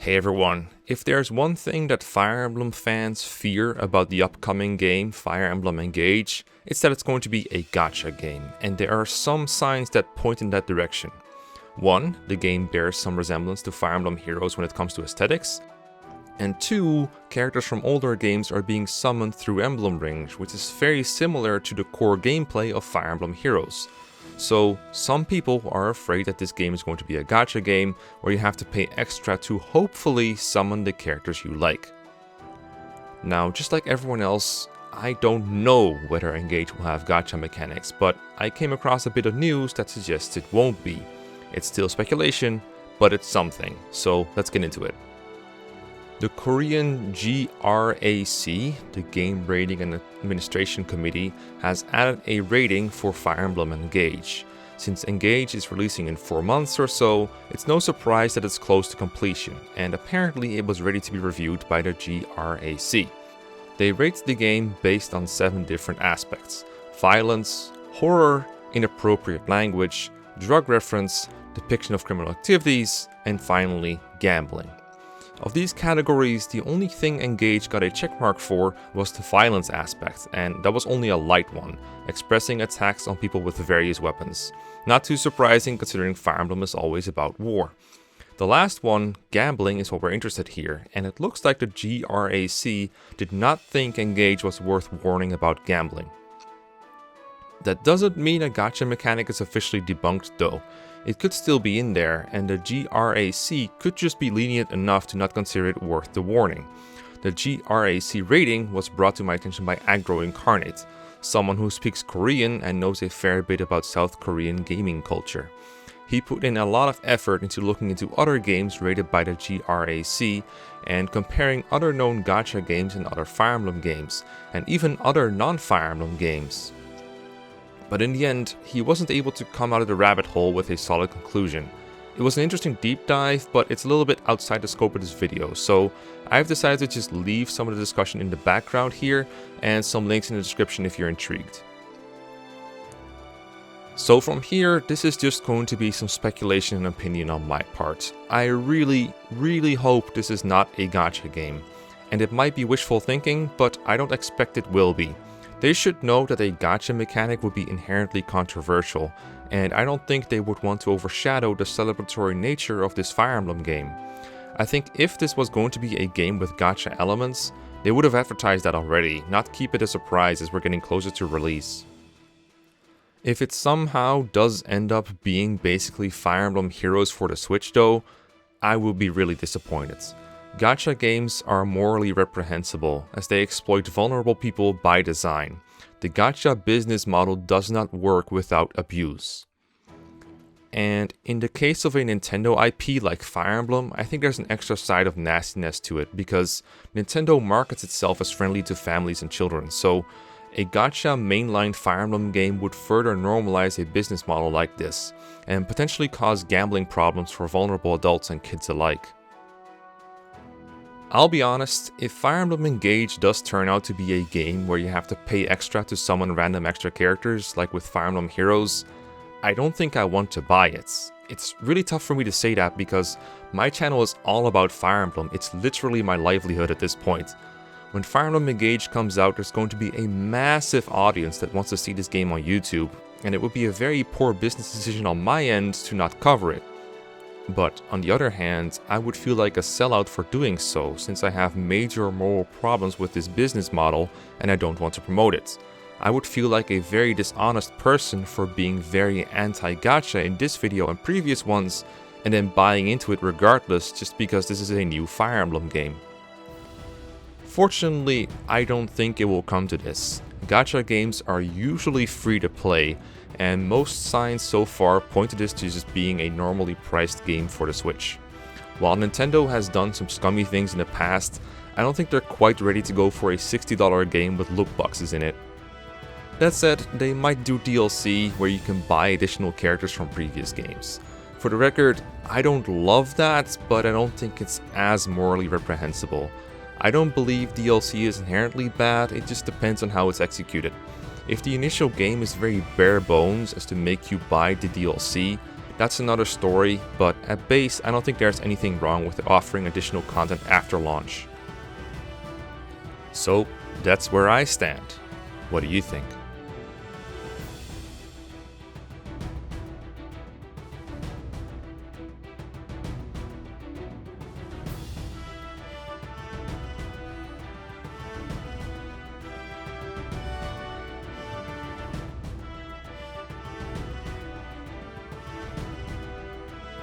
Hey everyone, if there's one thing that Fire Emblem fans fear about the upcoming game, Fire Emblem Engage, it's that it's going to be a gacha game, and there are some signs that point in that direction. 1. The game bears some resemblance to Fire Emblem Heroes when it comes to aesthetics, and 2. Characters from older games are being summoned through Emblem Rings, which is very similar to the core gameplay of Fire Emblem Heroes. So, some people are afraid that this game is going to be a gacha game where you have to pay extra to hopefully summon the characters you like. Now, just like everyone else, I don't know whether Engage will have gacha mechanics, but I came across a bit of news that suggests it won't be. It's still speculation, but it's something, so let's get into it. The Korean GRAC, the Game Rating and Administration Committee, has added a rating for Fire Emblem Engage. Since Engage is releasing in 4 months or so, it's no surprise that it's close to completion, and apparently it was ready to be reviewed by the GRAC. They rate the game based on 7 different aspects: violence, horror, inappropriate language, drug reference, depiction of criminal activities, and finally, gambling. Of these categories, the only thing Engage got a checkmark for was the violence aspect, and that was only a light one, expressing attacks on people with various weapons. Not too surprising considering Fire Emblem is always about war. The last one, gambling, is what we're interested here, and it looks like the GRAC did not think Engage was worth warning about gambling. That doesn't mean a gacha mechanic is officially debunked though. It could still be in there, and the GRAC could just be lenient enough to not consider it worth the warning. The GRAC rating was brought to my attention by Agro Incarnate, someone who speaks Korean and knows a fair bit about South Korean gaming culture. He put in a lot of effort into looking into other games rated by the GRAC and comparing other known gacha games and other Fire Emblem games, and even other non-Fire Emblem games. But in the end, he wasn't able to come out of the rabbit hole with a solid conclusion. It was an interesting deep dive, but it's a little bit outside the scope of this video, so I've decided to just leave some of the discussion in the background here, and some links in the description if you're intrigued. So from here, this is just going to be some speculation and opinion on my part. I really hope this is not a gacha game. And it might be wishful thinking, but I don't expect it will be. They should know that a gacha mechanic would be inherently controversial, and I don't think they would want to overshadow the celebratory nature of this Fire Emblem game. I think if this was going to be a game with gacha elements, they would have advertised that already, not keep it a surprise as we're getting closer to release. If it somehow does end up being basically Fire Emblem Heroes for the Switch though, I will be really disappointed. Gacha games are morally reprehensible, as they exploit vulnerable people by design. The gacha business model does not work without abuse. And in the case of a Nintendo IP like Fire Emblem, I think there's an extra side of nastiness to it, because Nintendo markets itself as friendly to families and children, so a gacha mainline Fire Emblem game would further normalize a business model like this, and potentially cause gambling problems for vulnerable adults and kids alike. I'll be honest, if Fire Emblem Engage does turn out to be a game where you have to pay extra to summon random extra characters, like with Fire Emblem Heroes, I don't think I want to buy it. It's really tough for me to say that because my channel is all about Fire Emblem. It's literally my livelihood at this point. When Fire Emblem Engage comes out, there's going to be a massive audience that wants to see this game on YouTube, and it would be a very poor business decision on my end to not cover it. But on the other hand, I would feel like a sellout for doing so, since I have major moral problems with this business model and I don't want to promote it. I would feel like a very dishonest person for being very anti-gacha in this video and previous ones, and then buying into it regardless just because this is a new Fire Emblem game. Fortunately, I don't think it will come to this. Gacha games are usually free to play, and most signs so far point to this to just being a normally priced game for the Switch. While Nintendo has done some scummy things in the past, I don't think they're quite ready to go for a $60 game with loot boxes in it. That said, they might do DLC where you can buy additional characters from previous games. For the record, I don't love that, but I don't think it's as morally reprehensible. I don't believe DLC is inherently bad, it just depends on how it's executed. If the initial game is very bare bones as to make you buy the DLC, that's another story, but at base I don't think there's anything wrong with offering additional content after launch. So that's where I stand. What do you think?